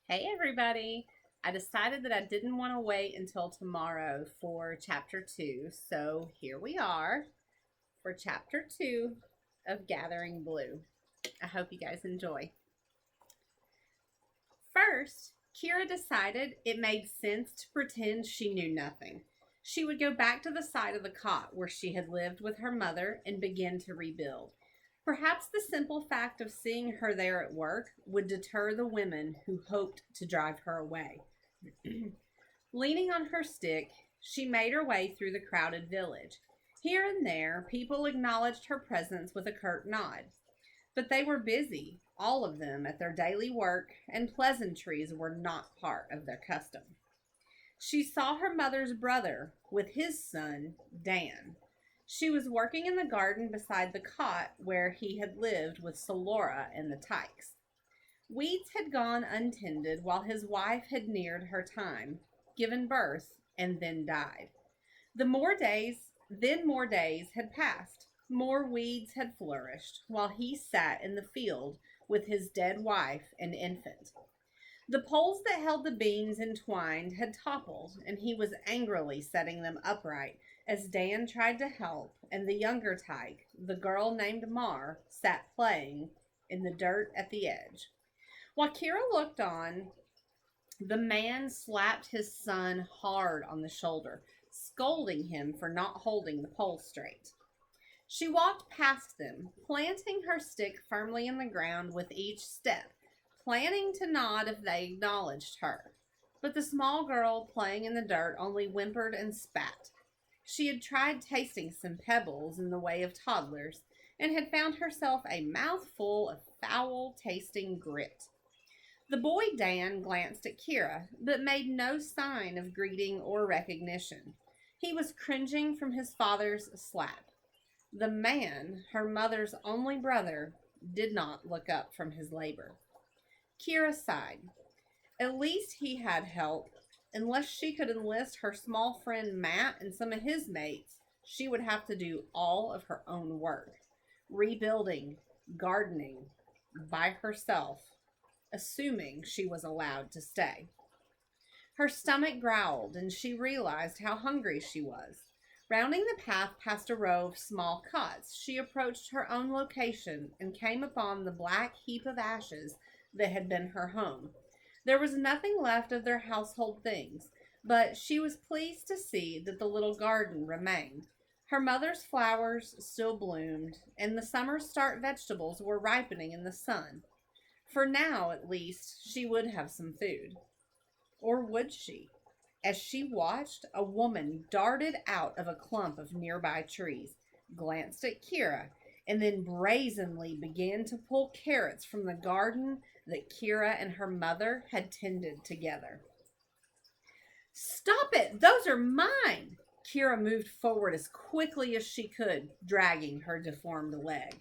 Hey everybody! I decided that I didn't want to wait until tomorrow for chapter 2, so here we are for chapter 2 of Gathering Blue. I hope you guys enjoy. First, Kira decided it made sense to pretend she knew nothing. She would go back to the side of the cot where she had lived with her mother and begin to rebuild. Perhaps the simple fact of seeing her there at work would deter the women who hoped to drive her away. Leaning on her stick, she made her way through the crowded village. Here and there, people acknowledged her presence with a curt nod. But they were busy, all of them, at their daily work, and pleasantries were not part of their custom. She saw her mother's brother with his son, Dan. She was working in the garden beside the cot where he had lived with Solora and the Tykes. Weeds had gone untended while his wife had neared her time, given birth, and then died. More days had passed. More weeds had flourished, while he sat in the field with his dead wife and infant. The poles that held the beams entwined had toppled, and he was angrily setting them upright as Dan tried to help, and the younger tyke, the girl named Mar, sat playing in the dirt at the edge. While Kira looked on, the man slapped his son hard on the shoulder, scolding him for not holding the pole straight. She walked past them, planting her stick firmly in the ground with each step, planning to nod if they acknowledged her. But the small girl playing in the dirt only whimpered and spat. She had tried tasting some pebbles in the way of toddlers and had found herself a mouthful of foul tasting grit. The boy Dan glanced at Kira, but made no sign of greeting or recognition. He was cringing from his father's slap. The man, her mother's only brother, did not look up from his labor. Kira sighed. At least he had help. Unless she could enlist her small friend Matt and some of his mates, she would have to do all of her own work. Rebuilding, gardening, by herself, assuming she was allowed to stay. Her stomach growled, and she realized how hungry she was. Rounding the path past a row of small cots, she approached her own location and came upon the black heap of ashes that had been her home. There was nothing left of their household things, but she was pleased to see that the little garden remained. Her mother's flowers still bloomed, and the summer start vegetables were ripening in the sun. For now, at least, she would have some food. Or would she? As she watched, a woman darted out of a clump of nearby trees, glanced at Kira, and then brazenly began to pull carrots from the garden that Kira and her mother had tended together. Stop it! Those are mine! Kira moved forward as quickly as she could, dragging her deformed leg.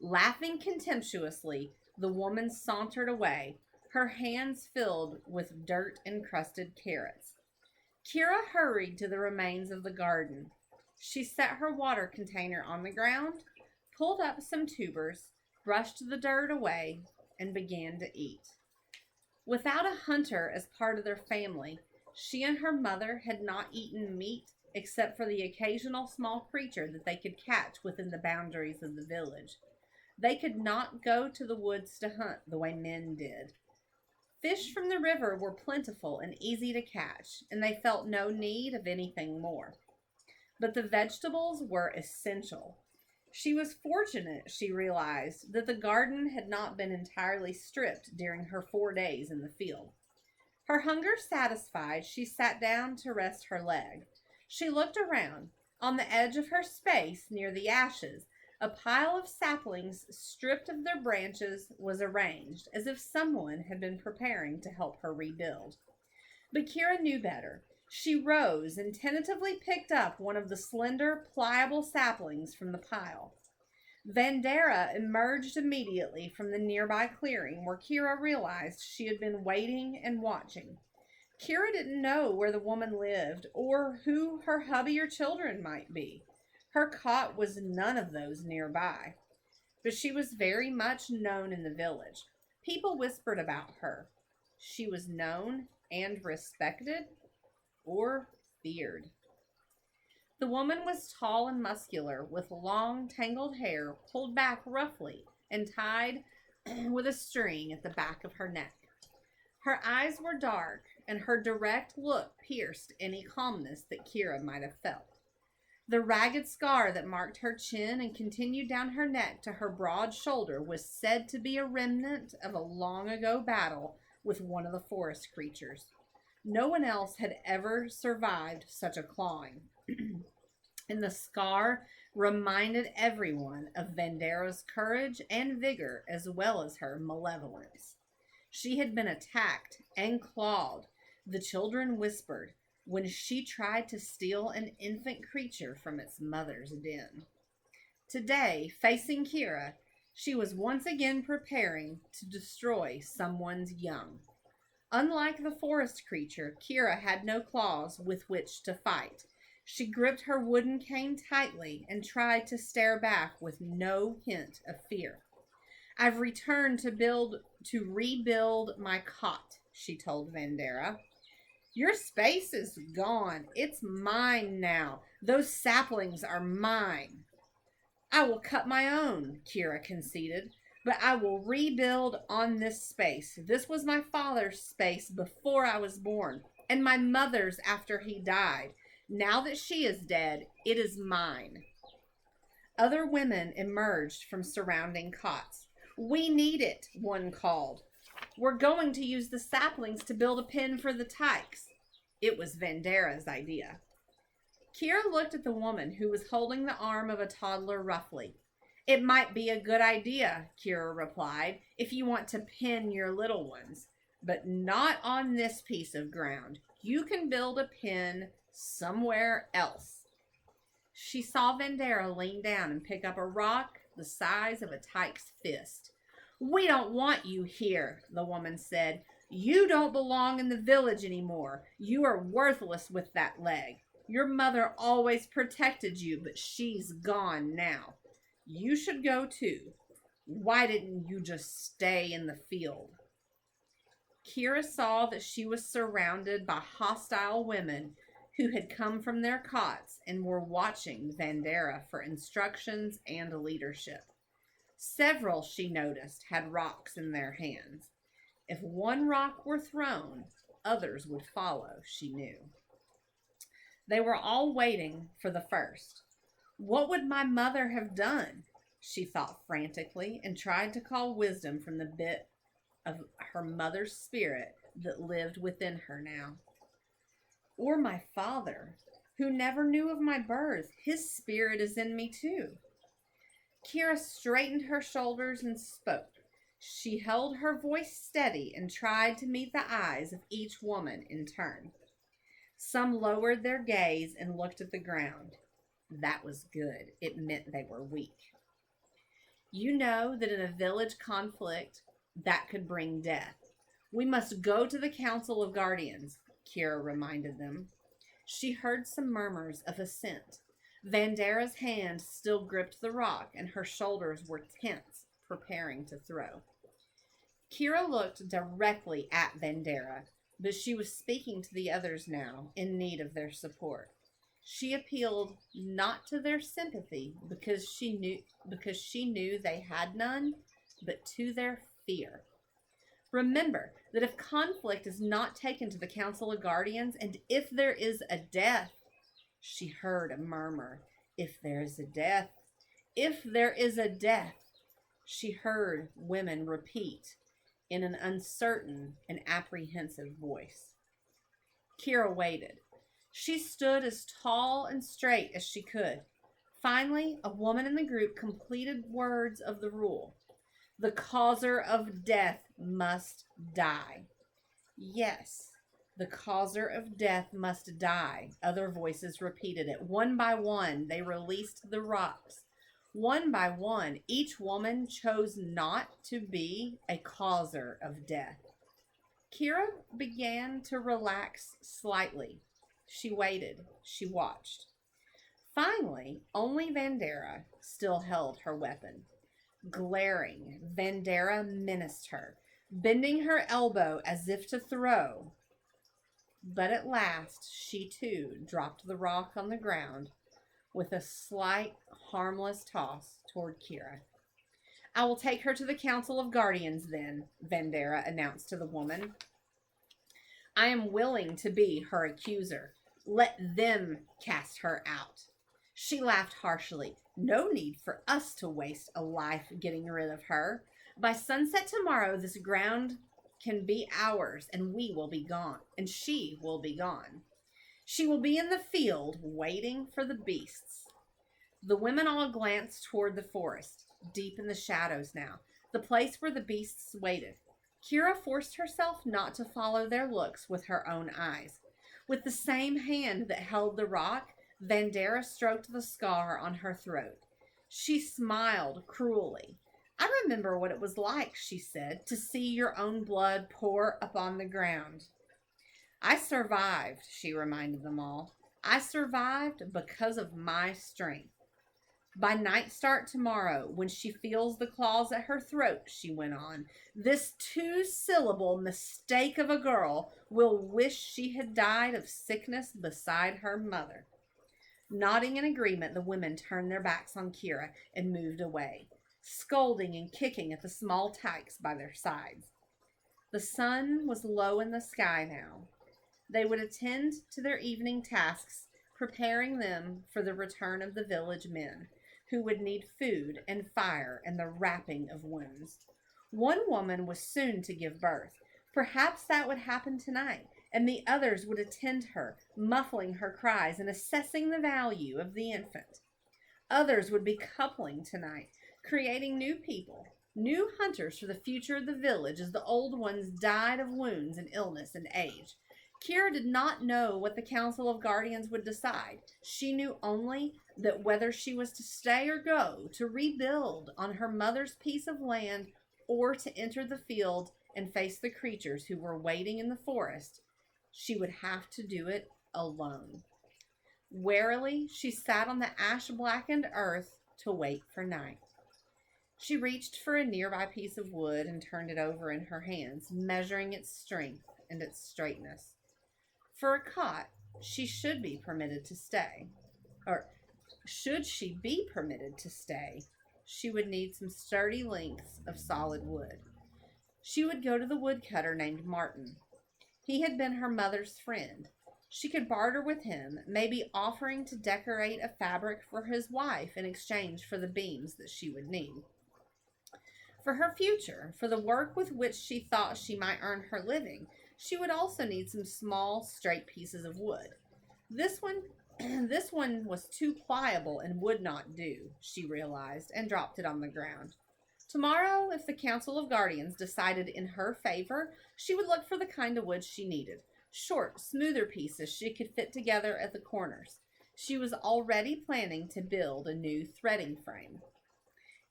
Laughing contemptuously, the woman sauntered away, her hands filled with dirt-encrusted carrots. Kira hurried to the remains of the garden. She set her water container on the ground, pulled up some tubers, brushed the dirt away, and began to eat. Without a hunter as part of their family, she and her mother had not eaten meat except for the occasional small creature that they could catch within the boundaries of the village. They could not go to the woods to hunt the way men did. Fish from the river were plentiful and easy to catch, and they felt no need of anything more. But the vegetables were essential. She was fortunate, she realized, that the garden had not been entirely stripped during her 4 days in the field. Her hunger satisfied, she sat down to rest her leg. She looked around. On the edge of her space, near the ashes, a pile of saplings stripped of their branches was arranged, as if someone had been preparing to help her rebuild. But Kira knew better. She rose and tentatively picked up one of the slender, pliable saplings from the pile. Vandera emerged immediately from the nearby clearing where Kira realized she had been waiting and watching. Kira didn't know where the woman lived or who her hubby or children might be. Her cot was none of those nearby, but she was very much known in the village. People whispered about her. she was known and respected or feared. The woman was tall and muscular, with long, tangled hair pulled back roughly and tied with a string at the back of her neck. Her eyes were dark, and her direct look pierced any calmness that Kira might have felt. The ragged scar that marked her chin and continued down her neck to her broad shoulder was said to be a remnant of a long ago battle with one of the forest creatures. No one else had ever survived such a clawing. And the scar reminded everyone of Vandera's courage and vigor as well as her malevolence. She had been attacked and clawed, the children whispered, when she tried to steal an infant creature from its mother's den. Today, facing Kira, she was once again preparing to destroy someone's young. Unlike the forest creature, Kira had no claws with which to fight. She gripped her wooden cane tightly and tried to stare back with no hint of fear. I've returned to rebuild my cot, she told Vandera. Your space is gone. It's mine now. Those saplings are mine. I will cut my own, Kira conceded, but I will rebuild on this space. This was my father's space before I was born, and my mother's after he died. Now that she is dead, it is mine. Other women emerged from surrounding cots. We need it, one called. We're going to use the saplings to build a pen for the tykes. It was Vandera's idea. Kira looked at the woman who was holding the arm of a toddler roughly. It might be a good idea, Kira replied, if you want to pin your little ones, but not on this piece of ground. You can build a pen somewhere else. She saw Vandera lean down and pick up a rock the size of a tyke's fist. We don't want you here, the woman said. You don't belong in the village anymore. You are worthless with that leg. Your mother always protected you, but she's gone now. You should go too. Why didn't you just stay in the field? Kira saw that she was surrounded by hostile women who had come from their cots and were watching Vandera for instructions and leadership. Several, she noticed, had rocks in their hands. If one rock were thrown, others would follow, she knew. They were all waiting for the first. What would my mother have done? She thought frantically and tried to call wisdom from the bit of her mother's spirit that lived within her now. Or my father, who never knew of my birth. His spirit is in me too. Kira straightened her shoulders and spoke. She held her voice steady and tried to meet the eyes of each woman in turn. Some lowered their gaze and looked at the ground. That was good. It meant they were weak. You know that in a village conflict, that could bring death. We must go to the Council of Guardians, Kira reminded them. She heard some murmurs of assent. Vandera's hand still gripped the rock, and her shoulders were tense, preparing to throw. Kira looked directly at Vandera, but she was speaking to the others now, in need of their support. She appealed not to their sympathy because she knew they had none, but to their fear. Remember that if conflict is not taken to the Council of Guardians, and if there is a death, she heard a murmur. If there is a death, if there is a death, she heard women repeat in an uncertain and apprehensive voice. Kira waited. She stood as tall and straight as she could. Finally, a woman in the group completed words of the rule. The causer of death must die. Yes, the causer of death must die. Other voices repeated it. One by one, they released the rocks. One by one, each woman chose not to be a causer of death. Kira began to relax slightly. She waited. She watched. Finally, only Vandera still held her weapon. Glaring, Vandera menaced her. bending her elbow as if to throw. But at last she too dropped the rock on the ground with a slight, harmless toss toward Kira. I will take her to the Council of Guardians then, Vandera announced to the woman. I am willing to be her accuser. Let them cast her out. She laughed harshly. No need for us to waste a life getting rid of her. By sunset tomorrow, this ground can be ours, and we will be gone, and she will be gone. She will be in the field waiting for the beasts. The women all glanced toward the forest, deep in the shadows now, the place where the beasts waited. Kira forced herself not to follow their looks with her own eyes. With the same hand that held the rock, Vandera stroked the scar on her throat. She smiled cruelly. I remember what it was like, she said, to see your own blood pour upon the ground. I survived, she reminded them all. I survived because of my strength. By night start tomorrow, when she feels the claws at her throat, she went on, this two-syllable mistake of a girl will wish she had died of sickness beside her mother. Nodding in agreement, the women turned their backs on Kira and moved away, scolding and kicking at the small tykes by their sides. The sun was low in the sky now. They would attend to their evening tasks, preparing them for the return of the village men, who would need food and fire and the wrapping of wounds. One woman was soon to give birth. Perhaps that would happen tonight, and the others would attend her, muffling her cries and assessing the value of the infant. Others would be coupling tonight, creating new people, new hunters for the future of the village as the old ones died of wounds and illness and age. Kira did not know what the Council of Guardians would decide. She knew only that whether she was to stay or go, to rebuild on her mother's piece of land, or to enter the field and face the creatures who were waiting in the forest, she would have to do it alone. Warily, she sat on the ash-blackened earth to wait for night. She reached for a nearby piece of wood and turned it over in her hands, measuring its strength and its straightness. For a cot, she should be permitted to stay. Or, should she be permitted to stay, she would need some sturdy lengths of solid wood. She would go to the woodcutter named Martin. He had been her mother's friend. She could barter with him, maybe offering to decorate a fabric for his wife in exchange for the beams that she would need. For her future, for the work with which she thought she might earn her living, she would also need some small, straight pieces of wood. This one was too pliable and would not do, she realized, and dropped it on the ground. Tomorrow, if the Council of Guardians decided in her favor, she would look for the kind of wood she needed. Short, smoother pieces she could fit together at the corners. She was already planning to build a new threading frame.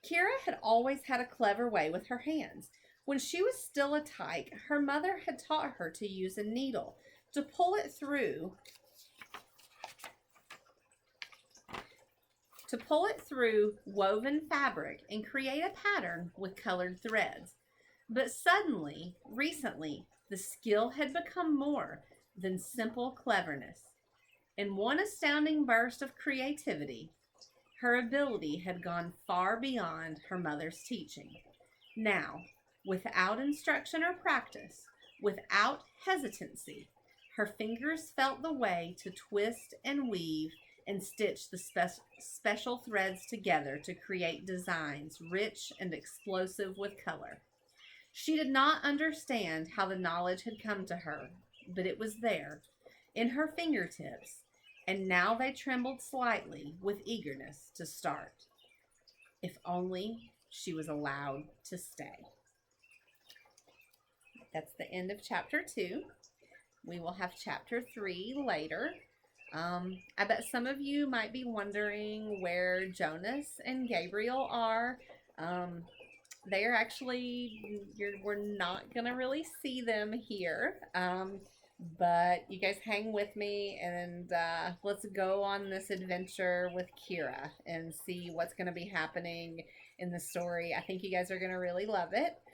Kira had always had a clever way with her hands. When she was still a tyke, her mother had taught her to use a needle to pull it through woven fabric and create a pattern with colored threads. But suddenly, recently, the skill had become more than simple cleverness. In one astounding burst of creativity, her ability had gone far beyond her mother's teaching. Now, without instruction or practice, without hesitancy, her fingers felt the way to twist and weave and stitch the special threads together to create designs rich and explosive with color. She did not understand how the knowledge had come to her, but it was there, in her fingertips, and now they trembled slightly with eagerness to start. If only she was allowed to stay. That's the end of chapter 2. We will have chapter 3 later. I bet some of you might be wondering where Jonas and Gabriel are. They are actually, we're not going to really see them here. But you guys hang with me and let's go on this adventure with Kira and see what's going to be happening in the story. I think you guys are going to really love it.